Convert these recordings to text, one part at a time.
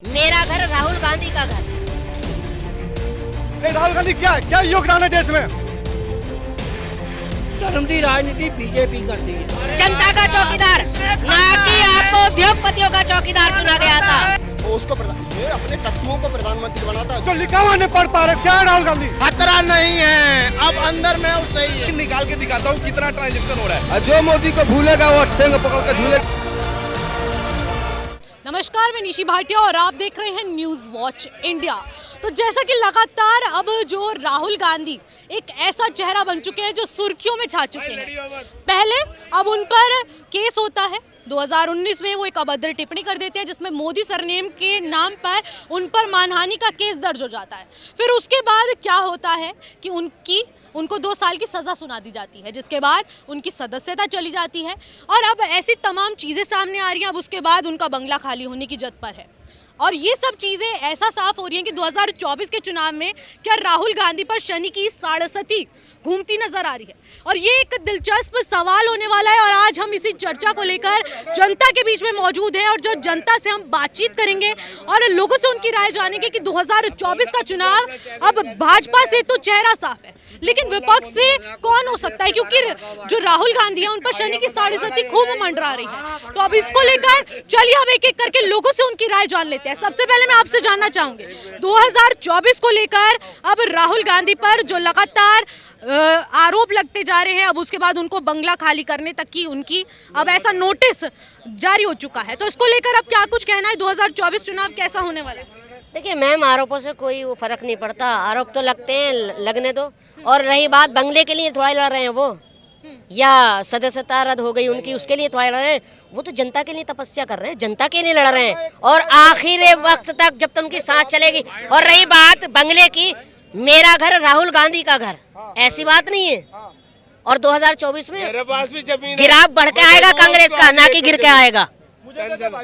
मेरा घर राहुल गांधी का घर। राहुल गांधी क्या योगदान है देश में? धर्म की राजनीति बीजेपी करती है। जनता का चौकीदार, ना कि आपको उद्योगपतियों का चौकीदार चुना गया था। उसको ये अपने टट्टुओं को प्रधानमंत्री बनाता। जो लिखा हुआ नहीं पढ़ पा रहे, क्या है राहुल गांधी? खतरा नहीं है, अब अंदर में वो सही है। निकाल के दिखाता हूँ कितना ट्रांजेक्शन हो रहा है। जो मोदी को भूलेगा वो ठेंग पकड़ के झूले। नमस्कार, मैं निशी भाटिया और आप देख रहे हैं न्यूज़ वॉच इंडिया। तो जैसा कि लगातार अब जो राहुल गांधी एक ऐसा चेहरा बन चुके हैं जो सुर्खियों में छा चुके हैं। पहले अब उन पर केस होता है। 2019 में वो एक अभद्र टिप्पणी कर देते हैं जिसमें मोदी सरनेम के नाम पर उन पर मानहानि का केस दर्ज हो जाता है। फिर उसके बाद क्या होता है कि उनको 2 साल की सज़ा सुना दी जाती है, जिसके बाद उनकी सदस्यता चली जाती है। और अब ऐसी तमाम चीज़ें सामने आ रही हैं। अब उसके बाद उनका बंगला खाली होने की जद पर है और ये सब चीज़ें ऐसा साफ हो रही हैं कि 2024 के चुनाव में क्या राहुल गांधी पर शनि की साड़सती घूमती नजर आ रही है। और ये एक दिलचस्प सवाल होने वाला है और आज हम इसी चर्चा को लेकर जनता के बीच में मौजूद हैं और जो जनता से हम बातचीत करेंगे और लोगों से उनकी राय जानेंगे कि 2024 का चुनाव अब भाजपा से तो चेहरा साफ है, लेकिन विपक्ष से कौन हो सकता है, क्योंकि जो राहुल गांधी है उन पर शनि की साड़सती खूब मंडरा रही है। तो अब इसको लेकर चलिए अब एक एक करके लोगों से उनकी राय जान लेते हैं। सबसे पहले मैं आपसे जानना चाहूंगी 2024 को लेकर अब राहुल गांधी पर जो लगातार आरोप लगते जा रहे हैं, अब उसके बाद उनको बंगला खाली करने तक की उनकी अब ऐसा नोटिस जारी हो चुका है। तो इसको लेकर अब क्या कुछ कहना है? 2024 चुनाव कैसा होने वाला है? देखिए मैम, आरोपों से कोई वो फर्क नहीं पड़ता। आरोप तो लगते हैं, लगने दो। और रही बात बंगले के लिए थोड़ा लड़ रहे हैं वो, या सदस्यता रद्द हो गई उनकी, उसके लिए थोड़ा लड़ रहे हैं। वो तो जनता के लिए तपस्या कर रहे हैं, जनता के लिए लड़ रहे हैं और आखिरी वक्त तक जब तक उनकी सांस चलेगी। और रही बात बंगले की, मेरा घर राहुल गांधी का घर, ऐसी बात नहीं है। और 2024 में मेरे पास भी जमीन गिराव बढ़ के आएगा कांग्रेस का, ना कि गिर के आएगा।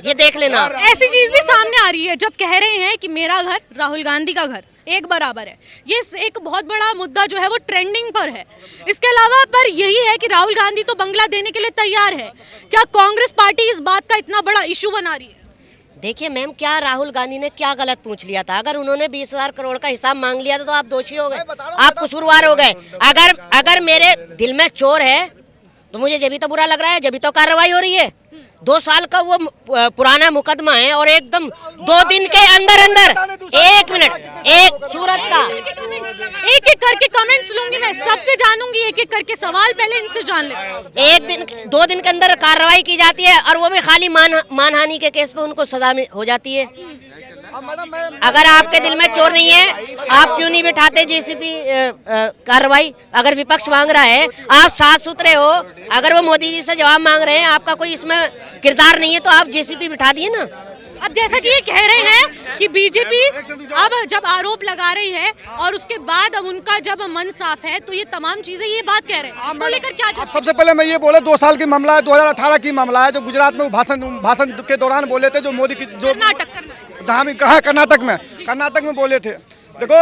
ये देख लेना। ऐसी चीज भी सामने आ रही है जब कह रहे हैं कि मेरा घर राहुल गांधी का घर एक बराबर है। ये एक बहुत बड़ा मुद्दा जो है वो ट्रेंडिंग पर है। इसके अलावा पर यही है कि राहुल गांधी तो बंगला देने के लिए तैयार है। क्या कांग्रेस पार्टी इस बात का इतना बड़ा इशू बना रही है? देखिए मैम, क्या राहुल गांधी ने क्या गलत पूछ लिया था? अगर उन्होंने 20,000 करोड़ का हिसाब मांग लिया था तो आप दोषी हो गए, आप कसूरवार हो गए। अगर मेरे दिल में चोर है तो मुझे जब भी तो बुरा लग रहा है, जब भी तो कार्रवाई हो रही है। 2 साल का वो पुराना मुकदमा है और एकदम 2 दिन के अंदर 1 मिनट एक सूरत का एक एक करके कमेंट्स लूंगी, मैं सबसे जानूंगी एक एक करके सवाल, पहले इनसे जान ले। 2 दिन के अंदर कार्रवाई की जाती है और वो भी खाली मानहानि के केस पे उनको सजा हो जाती है। अगर आपके दिल में चोर नहीं है, आप क्यों नहीं बिठाते जेसीपी कार्रवाई? अगर विपक्ष मांग रहा है, आप साफ सुथरे हो, अगर वो मोदी जी से जवाब मांग रहे हैं, आपका कोई इसमें किरदार नहीं है, तो आप जेसीपी बिठा दिए ना। अब जैसा कि ये कह रहे हैं कि बीजेपी अब जब आरोप लगा रही है और उसके बाद अब उनका जब मन साफ है, तो ये तमाम चीजें ये बात कह रहे हैं। इसको लेकर क्या सबसे पहले मैं ये बोले 2 साल की मामला है, 2018 की मामला है, जो गुजरात में भाषण के दौरान बोले थे, जो मोदी की जो जहाँ भी कहा कर्नाटक में बोले थे। देखो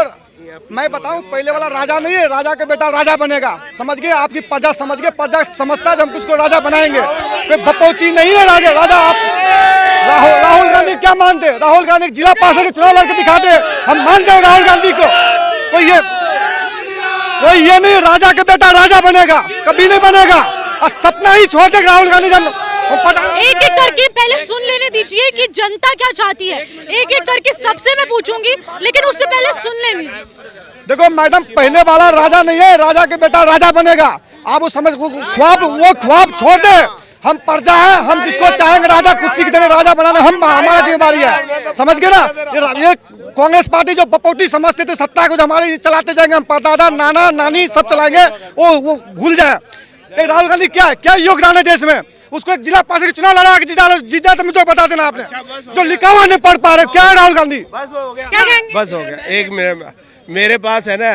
मैं बताऊं, पहले वाला राजा नहीं है, राजा के बेटा राजा बनेगा। समझ गए? आपकी प्रजा समझ गए, प्रजा समझता है हम किसको राजा बनाएंगे। कोई बपौती नहीं है राजा। आप राहुल गांधी क्या मानते? राहुल गांधी जिला पार्षद के चुनाव लड़के दिखाते, हम मान जाए राहुल गांधी को। कोई ये नहीं राजा के बेटा राजा बनेगा, कभी नहीं बनेगा। और सपना ही छोड़ दे राहुल गांधी। एक एक करके पहले सुन लेने दीजिए कि जनता क्या चाहती है। एक एक करके सबसे मैं पूछूंगी, लेकिन उससे पहले सुन लेने दीजिए। देखो मैडम, पहले वाला राजा नहीं है, राजा के बेटा राजा बनेगा। आप वो ख्वाब छोड़ दे। हम प्रजा है, हम जिसको चाहेंगे राजा कुर्सी की देने राजा बनाना हमारा जिम्मेदारी है। समझ गए ना? ये कांग्रेस पार्टी जो बपौती समझते थे सत्ता को, जो हमारे चलाते जाएंगे, हम परदादा नाना नानी सब चलाएंगे, वो भूल जाए। राहुल गांधी क्या योगदान है देश में? उसको एक जिला पार्षद के चुनाव लड़ा के जीत जाए तो मुझे बता देना आपने। जो लिखा हुआ नहीं पढ़ पा रहे, क्या है राहुल गांधी? बस हो गया। एक मेरे पास है ना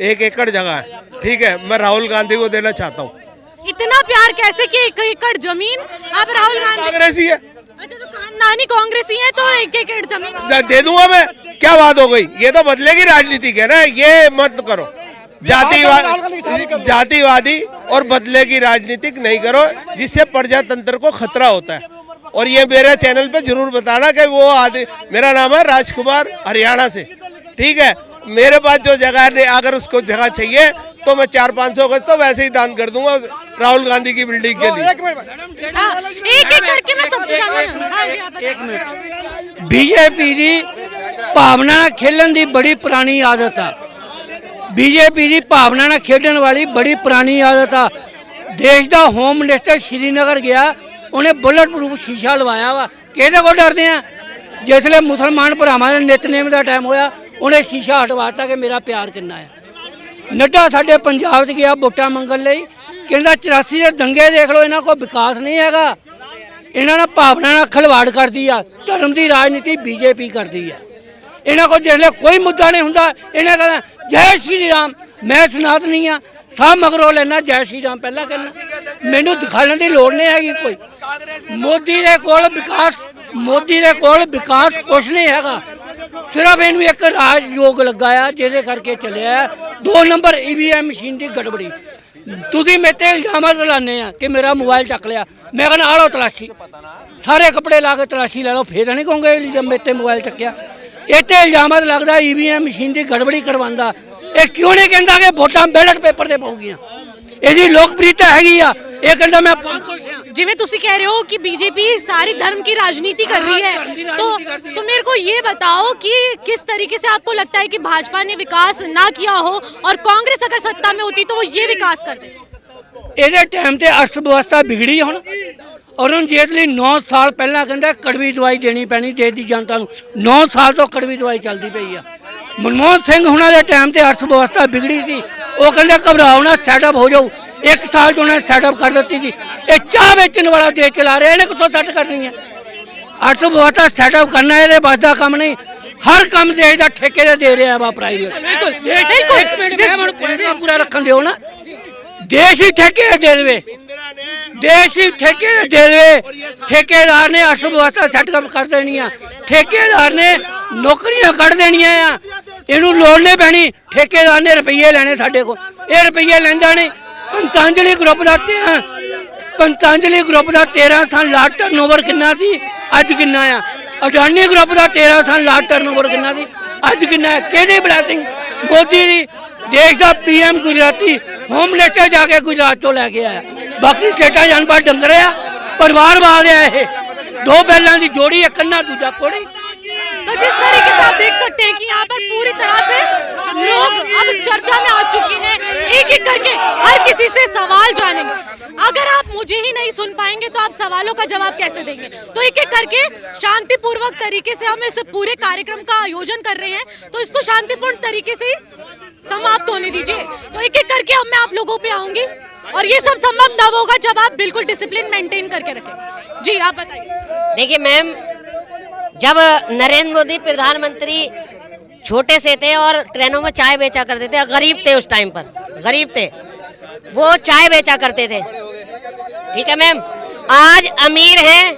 1 एकड़ जगह है, ठीक है, मैं राहुल गांधी को देना चाहता हूँ। इतना प्यार कैसे कि 1 एकड़ जमीन आप राहुल गांधी? कांग्रेसी है। अच्छा, तो नानी कांग्रेसी है तो 1 एकड़ जमीन दे दूंगा मैं। क्या बात हो गई? ये तो बदलेगी राजनीति है ना, ये मत करो। जातिवादी और बदले की राजनीति नहीं करो, जिससे प्रजातंत्र को खतरा होता है। और ये मेरे चैनल पे जरूर बताना कि वो आदि मेरा नाम है राजकुमार, हरियाणा से, ठीक है। मेरे पास जो जगह है, अगर उसको जगह चाहिए तो मैं 400-500 गज तो वैसे ही दान कर दूंगा राहुल गांधी की बिल्डिंग के लिए। एक एक करके मैं सबसे जानना। हाँ जी, आप बताइए। बीजेपी ਦੀ ਭਾਵਨਾ ਨਾਲ ਖੇਲਣ ਦੀ ਬੜੀ ਪੁਰਾਣੀ ਆਦਤ ਆ। ਬੀਜੇਪੀ ਦੀ ਭਾਵਨਾ ਨਾਲ ਖੇਡਣ ਵਾਲੀ ਬੜੀ ਪੁਰਾਣੀ ਆਦਤ ਆ। ਦੇਸ਼ ਦਾ ਹੋਮ ਮਿਨਿਸਟਰ ਸ਼੍ਰੀਨਗਰ ਗਿਆ, ਉਹਨੇ ਬੁਲਟ ਪ੍ਰੂਫ ਸ਼ੀਸ਼ਾ ਲਵਾਇਆ ਵਾ। ਕਿਹਦੇ ਕੋਲ ਡਰਦੇ ਆ? ਜਿਸਲੇ ਮੁਸਲਮਾਨ ਭਰਾਵਾਂ ਦੇ ਨਿਤਨੇਮ ਦਾ ਟਾਈਮ ਹੋਇਆ, ਉਹਨੇ ਸ਼ੀਸ਼ਾ ਹਟਵਾਤਾ ਕਿ ਮੇਰਾ ਪਿਆਰ ਕਿੰਨਾ ਆ। ਨੱਡਾ ਸਾਡੇ ਪੰਜਾਬ 'ਚ ਗਿਆ ਵੋਟਾਂ ਮੰਗਣ ਲਈ, ਕਹਿੰਦਾ 84 ਦੇ ਦੰਗੇ ਦੇਖ ਲਓ, ਇਹਨਾਂ ਕੋਲ ਵਿਕਾਸ ਨਹੀਂ ਹੈਗਾ। ਇਹਨਾਂ ਨਾਲ ਭਾਵਨਾ ਨਾਲ ਖਿਲਵਾੜ ਕਰਦੀ ਆ। ਧਰਮ ਦੀ ਰਾਜਨੀਤੀ ਬੀਜੇਪੀ ਕਰਦੀ ਆ। ਇਹਨਾਂ ਕੋਲ ਜਿਸਲੇ ਕੋਈ ਮੁੱਦਾ ਨਹੀਂ ਹੁੰਦਾ, ਇਹਨਾਂ ਕਹਿੰਦਾ ਜੈ ਸ਼੍ਰੀ ਰਾਮ, ਮੈਂ ਸਨਾਤਨੀ ਆ, ਸਭ ਮਗਰੋਂ ਲੈਣਾ ਜੈ ਸ਼੍ਰੀ ਰਾਮ ਪਹਿਲਾਂ ਕਰਨਾ। ਮੈਨੂੰ ਦਿਖਾਉਣ ਦੀ ਲੋੜ ਨਹੀਂ ਹੈਗੀ ਕੋਈ। ਮੋਦੀ ਦੇ ਕੋਲ ਵਿਕਾਸ ਕੁਛ ਨਹੀਂ ਹੈਗਾ। ਸਿਰਫ ਇਹਨੂੰ ਇੱਕ ਰਾਜਯੋਗ ਲੱਗਾ ਆ, ਜਿਹਦੇ ਕਰਕੇ ਚੱਲਿਆ 2 ਨੰਬਰ EVM ਮਸ਼ੀਨ ਦੀ ਗੜਬੜੀ। ਤੁਸੀਂ ਮੇਰੇ ਤੇ ਇਲਜ਼ਾਮਾਂ ਲਾਉਂਦੇ ਆ ਕਿ ਮੇਰਾ ਮੋਬਾਈਲ ਚੱਕ ਲਿਆ। ਮੈਂ ਕਹਿੰਦਾ ਆ ਲਓ ਤਲਾਸ਼ੀ, ਸਾਰੇ ਕੱਪੜੇ ਲਾ ਕੇ ਤਲਾਸ਼ੀ ਲੈ ਲਓ, ਫਿਰ ਨਹੀਂ ਕਹੋਗੇ ਮੇਰੇ ਤੇ ਮੋਬਾਈਲ ਚੱਕਿਆ। ਇਹ ਤੇ ਇਲਜ਼ਾਮਾਂ ਲੱਗਦਾ EVM ਮਸ਼ੀਨ ਦੀ ਗੜਬੜੀ ਕਰਵਾਉਂਦਾ। ਇਹ ਕਿਉਂ ਨਹੀਂ ਕਹਿੰਦਾ ਕਿ ਵੋਟਾਂ ਬੈਲਟ ਪੇਪਰ ਤੇ ਪਾਉਗੀਆਂ? ਇਹਦੀ ਲੋਕਪ੍ਰਿਯਤਾ ਹੈਗੀ ਆ। ਇਹ ਕਹਿੰਦਾ ਮੈਂ 500 जिਵੇਂ ਤੁਸੀਂ कह रहे हो कि बीजेपी सारी धर्म की राजनीति कर रही है, तो मेरे को ये बताओ कि किस तरीके से आपको लगता है कि भाजपा ने विकास ना किया हो और कांग्रेस अगर सत्ता में होती तो वो ये विकास कर दे? ਇਹਦੇ ਟਾਈਮ ਤੇ ਅਰਥ ਵਿਵਸਥਾ ਵਿਗੜੀ ਹੁਣ। ਅਰੁਣ ਜੇਤਲੀ 9 ਸਾਲ ਪਹਿਲਾਂ ਕਹਿੰਦਾ ਕੜਵੀ ਦਵਾਈ ਦੇਣੀ ਪੈਣੀ ਦੇਸ਼ ਦੀ ਜਨਤਾ ਨੂੰ। 9 ਸਾਲ ਤੋਂ ਕੜਵੀ ਦਵਾਈ ਚੱਲਦੀ ਪਈ ਆ। ਮਨਮੋਹਨ ਸਿੰਘ ਹੁਣਾਂ ਦੇ ਟਾਈਮ ਤੇ ਅਰਥ ਵਿਵਸਥਾ ਵਿਗੜੀ ਸੀ। ਉਹ ਕਹਿੰਦੇ ਘਬਰਾਓ ਨਾ, ਸੈਟਅਪ ਹੋ ਜਾਊ। 1 ਸਾਲ 'ਚ ਉਹਨੇ ਸੈਟਅਪ ਕਰ ਦਿੱਤੀ ਸੀ। ਇਹ ਚਾਹ ਵੇਚਣ ਵਾਲਾ ਦੇਸ਼ ਚਲਾ ਰਿਹਾ, ਇਹਨੇ ਕਿੱਥੋਂ ਸੈੱਟ ਕਰਨੀ ਹੈ? ਅਰਥ ਵਿਵਸਥਾ ਸੈਟਅਪ ਕਰਨਾ ਇਹਦੇ ਬਸ ਦਾ ਕੰਮ ਨਹੀਂ। ਹਰ ਕੰਮ ਦੇਸ਼ ਦਾ ਠੇਕੇ ਤੇ ਦੇ ਰਿਹਾ ਵਾ ਪ੍ਰਾਈਵੇਟ। ਬਿਲਕੁਲ ਪੂਰਾ ਰੱਖਣ ਦਿਓ ਨਾ। ਦੇਸ਼ ਹੀ ਠੇਕੇ ਦੇ ਦੇਵੇ, ਦੇਸ਼ ਹੀ ਠੇਕੇ ਦੇ ਦੇਵੇ। ਠੇਕੇਦਾਰ ਨੇ ਅਰਥ ਵਿਵਸਥਾ ਸੈਟਅਪ ਕਰ ਦੇਣੀ ਆ। ਠੇਕੇਦਾਰ ਨੇ ਨੌਕਰੀਆਂ ਕੱਢ ਦੇਣੀਆਂ ਆ। ਇਹਨੂੰ ਲੋੜ ਨਹੀਂ ਪੈਣੀ। ਠੇਕੇਦਾਰ ਨੇ ਰੁਪਈਏ ਲੈਣੇ ਸਾਡੇ ਕੋਲ, ਇਹ ਰੁਪਈਏ ਲੈਂਦਾ ਨਹੀਂ। ਪੰਤੰਜਲੀ ਗਰੁੱਪ ਦਾ 13 ਸਾਲ ਲਾਟ ਟਰਨਓਵਰ ਕਿੰਨਾ ਸੀ, ਅੱਜ ਕਿੰਨਾ ਆ? ਅਡਾਨੀ ਗਰੁੱਪ ਦਾ 13 ਸਾਲ ਲਾਟ ਟਰਨਓਵਰ ਕਿੰਨਾ ਸੀ, ਅੱਜ ਕਿੰਨਾ ਹੈ? ਕਿਹਦੀ ਬਲੈਸਿੰਗ? ਮੋਦੀ ਦੀ। ਦੇਸ਼ ਦਾ PM ਗੁਜਰਾਤੀ ਹੋਮ ਮਿਨਿਸਟਰ ਜਾ ਕੇ ਗੁਜਰਾਤ ਤੋਂ ਲੈ ਕੇ ਆਇਆ। ਬਾਕੀ ਸਟੇਟਾਂ ਜਾਨਪਾ ਡੰਗਰ ਆ, ਪਰਿਵਾਰਵਾਦ ਆ। ਇਹ 2 ਬੈਲਾਂ ਦੀ ਜੋੜੀ, ਇੱਕ ਕੰਨਾ ਦੂਜਾ ਕੋੜੀ। तो जिस तरीके से आप देख सकते हैं कि यहाँ पर पूरी तरह से लोग अब चर्चा में आ चुके हैं। एक एक करके हर किसी से सवाल जानेंगे। अगर आप मुझे ही नहीं सुन पाएंगे तो आप सवालों का जवाब कैसे देंगे? तो एक एक करके शांतिपूर्वक तरीके से हम इस पूरे कार्यक्रम का आयोजन कर रहे हैं, तो इसको शांतिपूर्ण तरीके से समाप्त होने दीजिए। तो एक एक करके अब मैं आप लोगों पे आऊंगी और ये सब संभव तब होगा जब आप बिल्कुल डिसिप्लिन मेंटेन करके रखें। जी आप बताइए। देखिए मैम, जब नरेंद्र मोदी प्रधानमंत्री छोटे से थे और ट्रेनों में चाय बेचा करते थे, गरीब थे उस टाइम पर, गरीब थे, वो चाय बेचा करते थे, ठीक है मैम। आज अमीर हैं,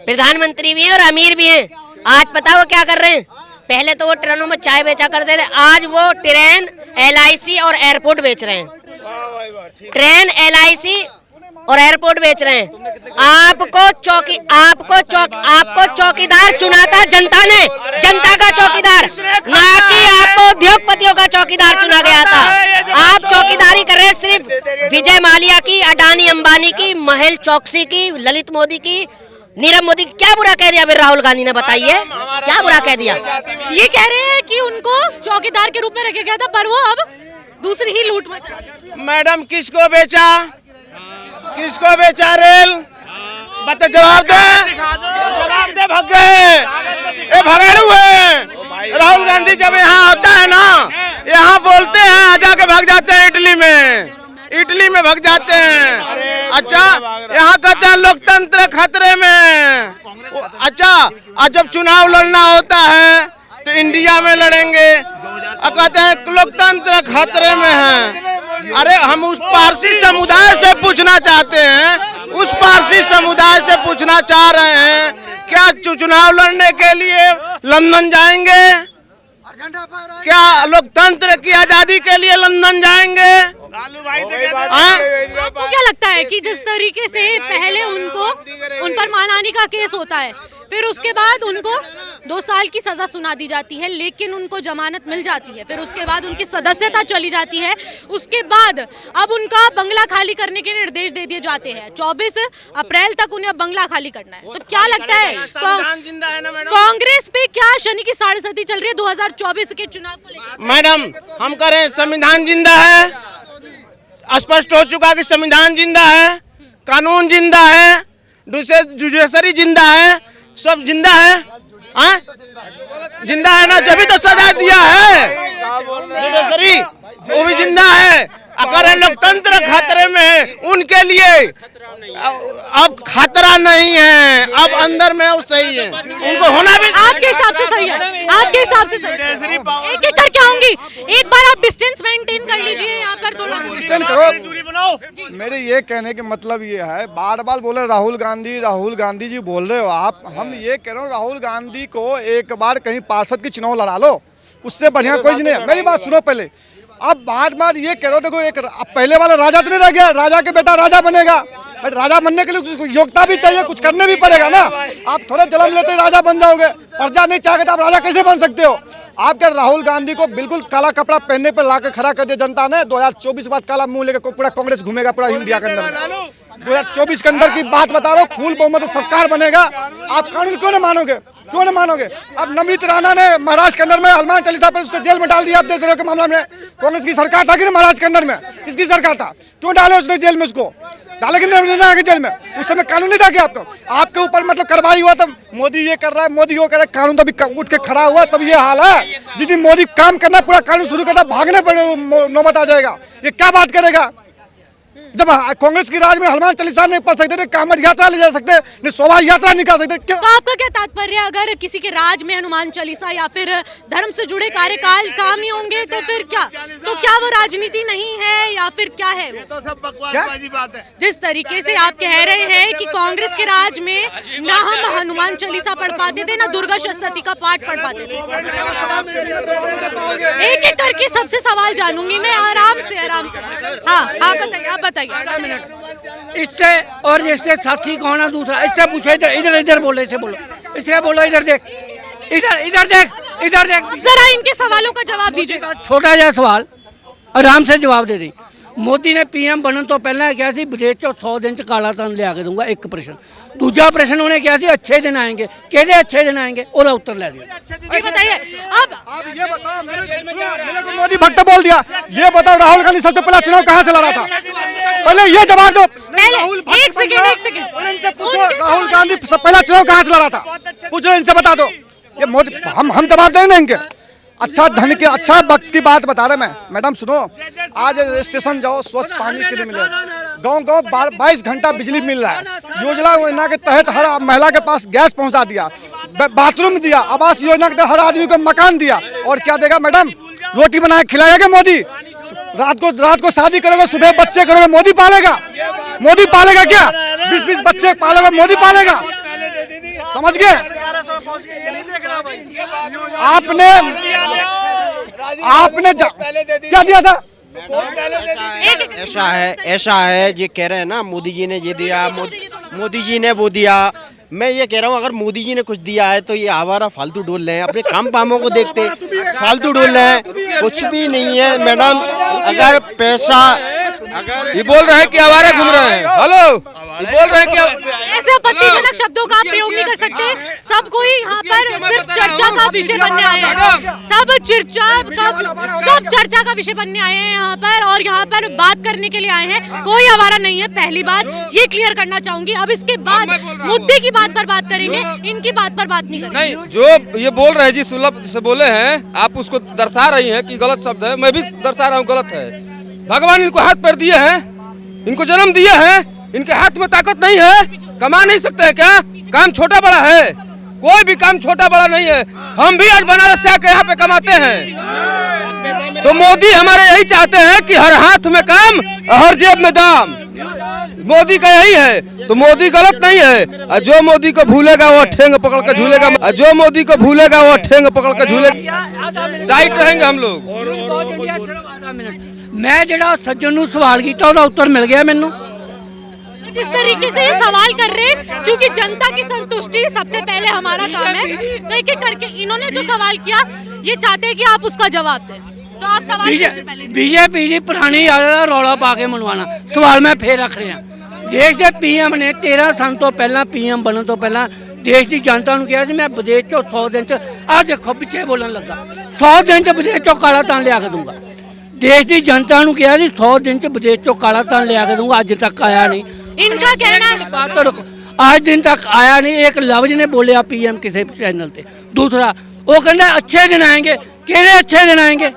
प्रधानमंत्री भी हैं और अमीर भी हैं। आज पता वो क्या कर रहे हैं? पहले तो वो ट्रेनों में चाय बेचा करते थे, आज वो ट्रेन, LIC और एयरपोर्ट बेच रहे हैं। ट्रेन, LIC और एयरपोर्ट बेच रहे हैं। आपको चौकीदार चुना था जनता ने, जनता का चौकीदार, ना कि आपको उद्योगपतियों का चौकीदार चुना गया था। आप चौकीदारी कर रहे हैं सिर्फ विजय माल्या की, अडानी अंबानी की, महेश चौकसी की, ललित मोदी की, नीरव मोदी की। क्या बुरा कह दिया फिर राहुल गांधी ने? बताइए क्या बुरा कह दिया? ये कह रहे हैं कि उनको चौकीदार के रूप में रखा गया था, पर वो अब दूसरी ही लूट मचा। मैडम किसको बेचा, किसको बेचा रेल? बता, जवाब दे भाग गए। ये भगाड़ू है। राहुल गांधी जब यहाँ आता है ना, यहाँ बोलते हैं, आ जाके भाग जाते हैं इटली में भाग जाते हैं। अच्छा, यहाँ कहते हैं लोकतंत्र खतरे में। अच्छा, और जब चुनाव लड़ना होता है तो इंडिया में लड़ेंगे, कहते हैं लोकतंत्र खतरे में है। अरे हम उस पारसी समुदाय से पूछना चाहते हैं, उस पारसी समुदाय से पूछना चाह रहे हैं, क्या चुनाव लड़ने के लिए लंदन जाएंगे? क्या लोकतंत्र की आजादी के लिए लंदन जाएंगे? आपको क्या लगता है कि जिस तरीके से पहले उन पर मानहानि का केस होता है, फिर उसके बाद उनको 2 साल की सजा सुना दी जाती है, लेकिन उनको जमानत मिल जाती है, फिर उसके बाद उनकी सदस्यता चली जाती है, उसके बाद अब उनका बंगला खाली करने के निर्देश दे दिए जाते हैं, 24 अप्रैल तक उन्हें बंगला खाली करना है। तो क्या लगता है कांग्रेस पे क्या शनि की साढ़े साथी चल रही है 2024 के चुनाव को लेकर? मैडम, हम कह रहे हैं संविधान जिंदा है, स्पष्ट हो चुका कि संविधान जिंदा है, कानून जिंदा है, जुडिशरी जिंदा है, सब जिंदा है। जिंदा है ना, जब तो सजा दिया है जुडिशरी, वो भी जिंदा है। अगर लोकतंत्र खतरे में है, उनके लिए अब खतरा नहीं है, अब अंदर में वो सही है, उनको होना भी आपके हिसाब से सही है, आपके हिसाब से सही है। एक एक करके आऊंगी, एक बार आप डिस्टेंस मेंटेन कर लीजिए, यहाँ पर थोड़ा डिस्टेंस करो। मेरे ये कहने के मतलब ये है, बार बार बोले राहुल गांधी जी बोल रहे हो आप, हम ये कह रहे हो राहुल गांधी को एक बार कहीं पार्षद की चुनाव लड़ा लो, उससे बढ़िया कोई नहीं है। मेरी बात सुनो पहले, अब बात ये कह रहे हो, देखो एक पहले वाला राजा तो नहीं रह गया, राजा के बेटा राजा बनेगा, राजा बनने के लिए कुछ योग्यता भी चाहिए, कुछ करने भी पड़ेगा ना। आप थोड़े जन्म लेते राजा बन जाओगे, प्रजा नहीं चाहेगा तो आप राजा कैसे बन सकते हो? आप क्या राहुल गांधी को बिल्कुल काला कपड़ा पहनने पर लाकर खड़ा कर दिया जनता ने? 2024 बाद काला मुंह लेकर पूरा कांग्रेस घूमेगा पूरा इंडिया के अंदर। 2024 के अंदर की बात बता रहा हूँ, फुल बहुमत से सरकार बनेगा। आप कानून क्यों नहीं मानोगे, क्यों नहीं मानोगे? अब नवनीत राणा ने महाराष्ट्र के अंदर में हनुमान चालीसा पर उसको जेल में डाल दिया। आप देश के मामला में कांग्रेस की सरकार था कि नहीं? महाराष्ट्र के अंदर में किसकी सरकार था? क्यों डाले उसने जेल में? उसको डाले कि नहीं जेल में? उस समय कानून नहीं था कि आपके ऊपर मतलब कार्रवाई हुआ? तब मोदी ये कर रहा है, मोदी वो कर रहा है, कानून तो अभी उठ के खड़ा हुआ, तब ये हाल है। जिस दिन मोदी काम करना पूरा कानून शुरू करता, भागने पर नौबत आ जाएगा। ये क्या बात करेगा? जब कांग्रेस की राज में हनुमान चालीसा नहीं पढ़ सकते थे, कामद यात्रा ले जा सकते, नहीं शोभा यात्रा निकाल सकते, क्यों? तो आपका क्या तात्पर्य, अगर किसी के राज में हनुमान चालीसा या फिर धर्म से जुड़े कार्यकाल काम ही होंगे तो फिर क्या? तो क्या वो राजनीति नहीं है या फिर क्या है? तो सब बकवासबाजी बात है। जिस तरीके से आप कह रहे हैं कि कांग्रेस के राज में ना हम हनुमान चालीसा पढ़ पाते थे, ना दुर्गा सप्तशती का पाठ पढ़ पाते थे। एक एक करके सबसे सवाल जानूंगी मैं, आराम से। हाँ आप बताइए, आप बताइए। इससे और इससे साथी कौन है दूसरा? इससे पूछो, इधर बोलो, इससे बोलो, इधर देख, इधर देख, जरा इनके सवालों का जवाब दीजिएगा। छोटा जहा सवाल आराम से जवाब दे दी। मोदी ने पीएम बनने तो पहले क्या सी, विदेश चो 100 दिन च काला धन लिया के दूंगा, एक प्रश्न। दूजा प्रश्न उन्हें क्या सी, अच्छे दिन आएंगे, कहते अच्छे दिन आएंगे, ओदा उत्तर ले दिया। जी बताइए। अब ये बताओ, मेरे को मोदी भक्त बोल दिया, ये बताओ राहुल गांधी सबसे पहला चुनाव कहाँ से लड़ा था? पहले ये जवाब दो। एक सेकंड पूछो, राहुल गांधी पहला चुनाव कहाँ से लड़ा था? पूछो इनसे, बता दो। ये मोदी, हम जवाब देंगे इनके। अच्छा धन के, अच्छा वक्त की बात बता रहे मैं। मैडम सुनो, आज स्टेशन जाओ, स्वच्छ पानी के लिए मिले, गांव 22 घंटा बिजली मिल रहा है। योजना के तहत हर महिला के पास गैस पहुंचा दिया, बाथरूम दिया, आवास योजना के तहत हर आदमी को मकान दिया। और क्या देगा मैडम? रोटी बना के खिलाएगा मोदी? रात को शादी करोगे, सुबह बच्चे करोगे, मोदी पालेगा क्या? 20 बच्चे पालेगा, मोदी पालेगा? समझ गए? आपने क्या दिया था? ऐसा है ये कह रहे हैं ना, मोदी जी ने ये दिया, मोदी जी ने वो दिया। मैं ये कह रहा हूँ, अगर मोदी जी ने कुछ दिया है तो ये आवारा फालतू डोल रहे हैं, अपने काम पामों को देखते फालतू डोल रहे हैं, कुछ भी नहीं है मैडम। अगर पैसा, अगर ये बोल रहे हैं कि आवारा घूम रहे हैं, हेलो, ये बोल रहे हैं कि ऐसे आपत्तिजनक शब्दों का प्रयोग नहीं कर सकते। सब कोई यहाँ पर सिर्फ चर्चा का विषय बनने आए हैं, सब चर्चा का विषय बनने आए हैं यहाँ पर, और यहाँ पर बात करने के लिए आए हैं। कोई आवारा नहीं है, पहली बात ये क्लियर करना चाहूंगी। अब इसके बाद मुद्दे की बात पर बात करेंगे, इनकी बात पर बात नहीं करेंगे। नहीं, जो ये बोल रहे हैं जी, सुलभ से बोले हैं, आप उसको दर्शा रही हैं कि गलत शब्द है, मैं भी दर्शा रहा हूँ गलत है। भगवान इनको हाथ पैर दिए हैं, इनको जन्म दिए हैं, इनके हाथ में ताकत नहीं है, कमा नहीं सकते हैं क्या? काम छोटा बड़ा है? कोई भी काम छोटा बड़ा नहीं है। हम भी आज बनारस से आके यहाँ पे कमाते हैं। तो मोदी हमारे यही चाहते हैं कि हर हाथ में काम, हर जेब में दाम। मोदी का यही है, तो मोदी गलत नहीं है। और जो मोदी को भूलेगा वो ठेंग पकड़ कर झूलेगा, और जो मोदी को भूलेगा वो ठेंग पकड़ कर झूलेगा। टाइट रहेंगे हम लोग। मैं ਜਿਹੜਾ ਸੱਜਣ ਨੂੰ ਸਵਾਲ ਕੀਤਾ ਉਹਦਾ ਉੱਤਰ ਮਿਲ ਗਿਆ ਮੈਨੂੰ। जिस तरीके से ये सवाल कर रहे हैं, क्योंकि जनता की संतुष्टि सबसे पहले हमारा काम है, तो एक एक करके इन्होंने जो सवाल किया ये चाहते हैं कि आप उसका जवाब दें। तो आप सवाल पूछिए पहले। बीजेपी ਦੀ ਪੁਰਾਣੀ ਆਦਤ ਦਾ ਰੌਲਾ ਪਾ ਕੇ ਮਨਵਾਣਾ। ਸਵਾਲ ਮੈਂ ਫੇਰ ਰੱਖ ਰਿਹਾ। ਦੇਸ਼ ਦੇ ਪੀਐਮ ਨੇ 13 ਸਾਲ ਤੋਂ ਪਹਿਲਾਂ ਪੀਐਮ ਬਣਨ ਤੋਂ ਪਹਿਲਾਂ ਦੇਸ਼ ਦੀ ਜਨਤਾ ਨੂੰ ਕਿਹਾ ਸੀ ਮੈਂ ਵਿਦੇਸ਼ ਚੋਂ 100 ਦਿਨ ਚ ਆ ਦੇਖੋ ਪਿੱਛੇ ਬੋਲਣ ਲੱਗਾ 100 ਦਿਨ ਚ ਵਿਦੇਸ਼ ਚੋਂ ਕਾਲਾ ਧਨ ਲਿਆ ਕੇ ਦੂੰਗਾ। ਦੇਸ਼ ਦੀ ਜਨਤਾ ਨੂੰ ਕਿਹਾ ਸੀ 100 ਦਿਨ ਚ ਵਿਦੇਸ਼ ਚੋਂ ਕਾਲਾ ਧਨ ਲਿਆ ਕੇ ਦੂੰਗਾ, ਅੱਜ ਤੱਕ ਆਇਆ नहीं। इनका कहना है बात तो रुको, आज दिन तक आया नहीं। एक लफ्ज ने बोलिया पीएम किसी चैनल पे। दूसरा वो कहना अच्छे दिन आएंगे, केड़े अच्छे दिन आएंगे,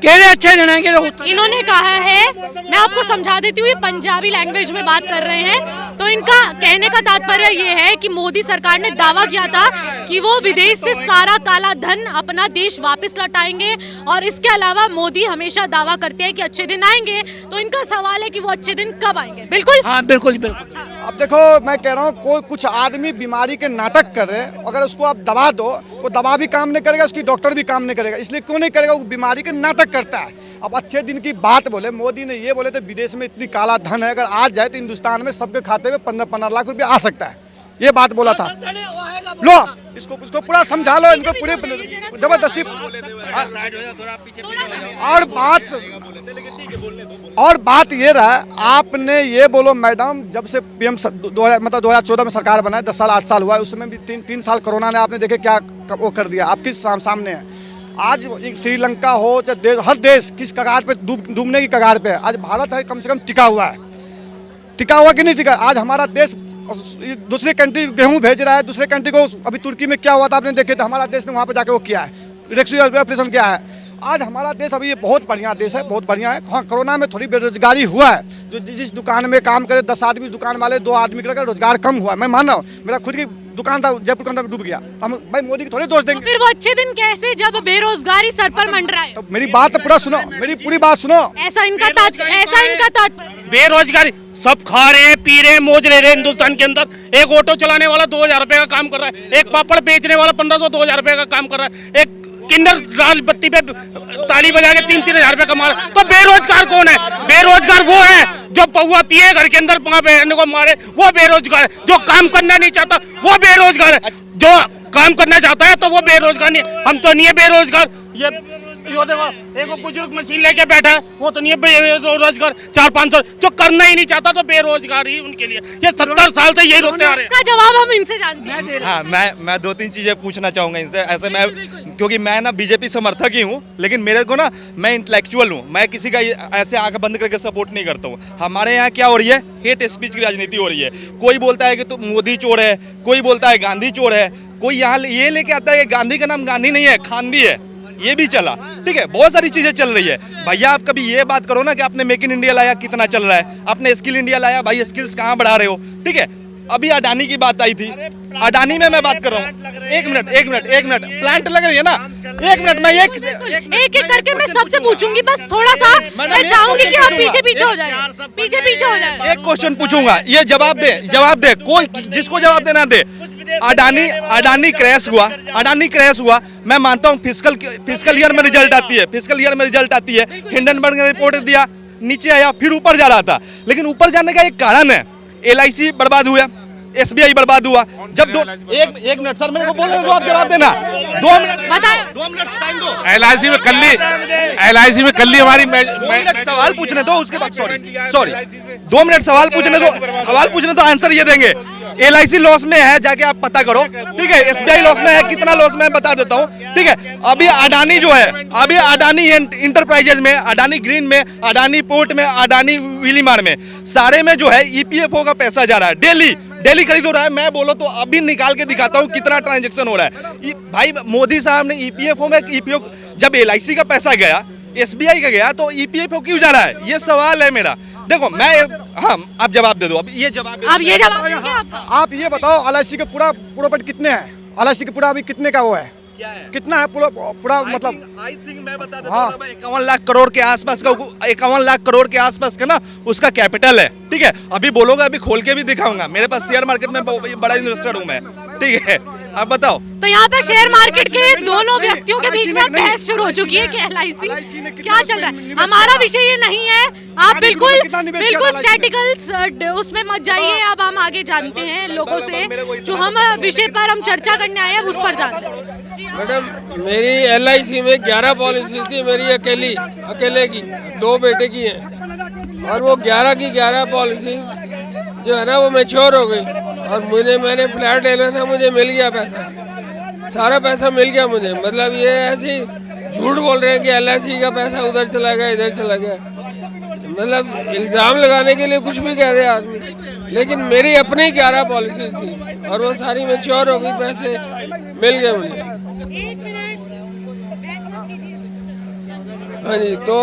केड़े अच्छे दिन आएंगे। इन्होंने कहा है, मैं आपको समझा देती हूँ, ये पंजाबी लैंग्वेज में बात कर रहे हैं। तो इनका कहने का तात्पर्य ये है कि मोदी सरकार ने दावा किया था कि वो विदेश से सारा काला धन अपना देश वापस लौटाएंगे, और इसके अलावा मोदी हमेशा दावा करते हैं कि अच्छे दिन आएंगे। तो इनका सवाल है कि वो अच्छे दिन कब आएंगे। बिल्कुल हाँ बिल्कुल बिल्कुल। अब देखो मैं कह रहा हूँ कोई कुछ आदमी बीमारी के नाटक कर रहे हैं, अगर उसको आप दवा दो वो दवा भी काम नहीं करेगा, उसकी डॉक्टर भी काम नहीं करेगा। इसलिए क्यों नहीं करेगा, वो बीमारी के नाटक करता है। अब अच्छे दिन की बात बोले, मोदी ने ये बोले थे विदेश में इतनी काला धन है, अगर आज जाए तो हिंदुस्तान में सबके खाते में 15-15 लाख रुपया आ सकता है, ये बात बोला था। लो इसको पूरा समझा लो, इनको पूरे जबरदस्ती। और बात ये रहा, आपने ये बोलो मैडम, जब से पीएम 2014 में सरकार बनाए 10 साल 8 साल हुआ है, उसमें भी 3 साल कोरोना ने आपने देखे क्या वो कर दिया, आपके सामने है। आज श्रीलंका हो चाहे हर देश किस कगार पे डूबने की कगार पे है। आज भारत है कम से कम टिका हुआ है, टिका हुआ कि नहीं टिका। आज हमारा देश दूसरी कंट्री गेहूं भेज रहा है, दूसरे कंट्री को अभी तुर्की में क्या हुआ था आपने देखे थे, हमारा देश ने वहाँ पे जाके वो किया है, रेस्क्यू ऑपरेशन किया है। आज हमारा देश अभी ये बहुत बढ़िया देश है, बहुत बढ़िया है। हाँ कोरोना में थोड़ी बेरोजगारी हुआ है, जो जिस दुकान में काम करे 10 आदमी दुकान वाले 2 आदमी का रोजगार कम हुआ है, मैं मान रहा हूँ। मेरा खुद की दुकान था जयपुर के अंदर डूब गया, हम भाई मोदी की थोड़ी दोष देंगे। फिर वो अच्छे दिन कैसे जब बेरोजगारी सर पर मंडराए। तो मेरी बात पूरा सुनो, मेरी पूरी बात सुनो। ऐसा इनका तात्पर्य। बेरोजगारी सब खा रहे हैं, पी रहे हैं, मौज ले रहे हैं हिंदुस्तान के अंदर। एक ऑटो चलाने वाला 2000 रुपए का काम कर रहा है, एक पापड़ बेचने वाला 1500-2000 रुपए का काम कर रहा है, एक किन्नर लाल बत्ती पे ताली बजा के 3-3 हजार रुपए कमा रहा है। तो बेरोजगार कौन है? बेरोजगार वो है जो पौवा पिए घर के अंदर बहन को मारे, वो बेरोजगार है। जो काम करना नहीं चाहता वो बेरोजगार है, जो काम करना चाहता है तो वो बेरोजगार नहीं। हम तो नहीं है बेरोजगार। ये देखो एक बुजुर्ग मशीन लेके बैठा है, वो तो नहीं है बेरोजगार। 400-500 जो करना ही नहीं चाहता तो बेरोजगार ही उनके लिए। ये 70 साल से यही रोते आ रहे हैं। इसका जवाब हम इनसे जानते हैं। हाँ मैं 2-3 चीजें पूछना चाहूंगा इनसे। ऐसे मैं क्योंकि मैं ना बीजेपी समर्थक ही हूँ, लेकिन मेरे को ना मैं इंटेलेक्चुअल हूँ, मैं किसी का ऐसे आंख बंद करके सपोर्ट नहीं करता हूँ। हमारे यहाँ क्या हो रही है, हेट स्पीच की राजनीति हो रही है। कोई बोलता है कि तो मोदी चोर है, कोई बोलता है गांधी चोर है, कोई यहाँ ये लेके आता है कि गांधी का नाम गांधी नहीं है खांदी है, ये भी चला। ठीक है, बहुत सारी चीजें चल रही है। भैया आप कभी ये बात करो ना कि आपने मेक इन इंडिया लाया कितना चल रहा है, आपने स्किल इंडिया लाया, भाई स्किल्स कहाँ बढ़ा रहे हो। ठीक है, अभी अडानी की बात आई थी, अडानी में मैं बात कर रहा हूँ। एक मिनट प्लांट लग रही है ना, एक मिनट मैं एक एक करके मैं सबसे पूछूंगी, बस थोड़ा सा मैं चाहूंगी कि आप पीछे हो जाए। एक क्वेश्चन पूछूंगा, ये जवाब दे, कोई जिसको जवाब देना दे। अडानी क्रैश हुआ, मैं मानता हूँ फिस्कल ईयर में रिजल्ट आती है, हिंडनबर्ग ने रिपोर्ट दिया, नीचे आया, फिर ऊपर जा रहा था। लेकिन ऊपर जाने का एक कारण है, LIC बर्बाद हुआ, SBI बर्बाद हुआ। जब एक मिनट सर मेरे को बोल रहे हो, आप जवाब देना। 2 मिनट टाइम दो। LIC में कल्ली हमारी सवाल पूछने दो, उसके बाद सॉरी 2 मिनट सवाल पूछने दो, आंसर ये देंगे। LIC लॉस में है, जाके आप पता करो। ठीक है, SBI लॉस में है, कितना लॉस में है बता देता हूँ। ठीक है, अभी अडानी जो है, अभी अडानी इंटरप्राइजेज में, अडानी ग्रीन में, अडानी पोर्ट में, अडानी विलीमार में, सारे में जो है EPFO का पैसा जा रहा है, डेली खरीद हो रहा है। मैं बोलो तो अभी निकाल के दिखाता हूँ कितना ट्रांजैक्शन हो रहा है। भाई मोदी साहब ने EPFO में जब LIC का पैसा गया, SBI का गया, तो EPFO क्यों जा रहा है, ये सवाल है मेरा। देखो हाँ आप जवाब दे दो। अब ये जवाब आप ये बताओ LIC का पूरा प्रॉफिट कितने हैं, LIC का पूरा अभी कितने का वो है, कितना है पूरा मतलब आई थिंक मैं बता देता हूं, 51 लाख करोड़ के आसपास का 51 लाख करोड़ के आसपास का ना उसका कैपिटल है। ठीक है, अभी बोलोगे, अभी खोल के भी दिखाऊंगा, मेरे पास शेयर मार्केट में बड़ा इन्वेस्टर हूं मैं। ठीक है, आप बताओ। तो यहाँ पर शेयर मार्केट के दोनों व्यक्तियों के बीच में बहस शुरू हो चुकी है कि LIC क्या चल रहा है। हमारा विषय ये नहीं है, आप बिल्कुल स्टैटिकल्स उसमें मत जाइए। अब हम आगे जानते हैं लोगों से, जो हम विषय पर हम चर्चा करने आए हैं उस पर जानते हैं। मैडम, मेरी LIC में 11 पॉलिसी थी, मेरी अकेले की, 2 बेटे की है, और वो 11 की 11 पॉलिसी जो है ना वो मैच्योर हो गई, और मैंने फ्लैट लेना था, मुझे मिल गया पैसा, सारा पैसा मिल गया मुझे। मतलब ये ऐसे झूठ बोल रहे हैं कि LIC का पैसा उधर चला गया, इधर चला गया, मतलब इल्ज़ाम लगाने के लिए कुछ भी कह दे आदमी। लेकिन मेरी अपनी 11 पॉलिसी थी और वो सारी मैच्योर हो गई, पैसे मिल गए मुझे। हाँ जी, तो